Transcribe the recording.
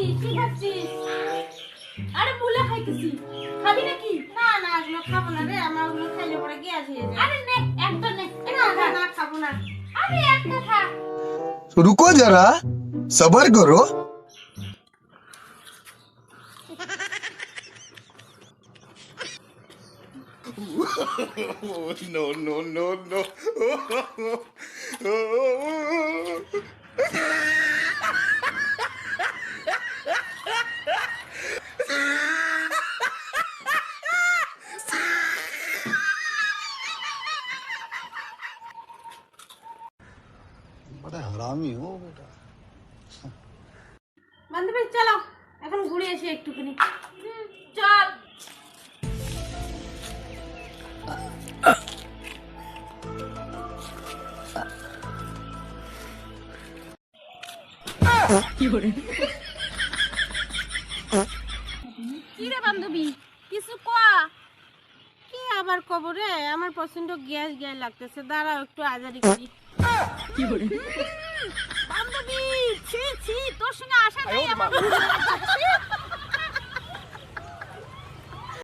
খাচ্ছিস? কি খাচ্ছিস? আরে মুলা খাইতেছি। খাবি নাকি? না না এগুলো খাবো না রে, আমার ওগুলো খাইলে পরে গ্যাস হয়ে যায়। আরে নে, একটা নে। না না না খাবো না। আরে একটা খা। रुको जरा सबर करो। No, no, no, no. बड़ा हरामी हो बेटा। বান্ধবী চলো এখন ঘুরে আসি একটুখানি। চল। কি রে বান্ধবী কিছু কয়া? কি আবার কব রে, আমার প্রচন্ড গ্যাস গ্যাস লাগতেছে, দাঁড়াও একটু আজারি করি। বান্ধবী, ছি ছি, তোর সঙ্গে আসা নাই আমার।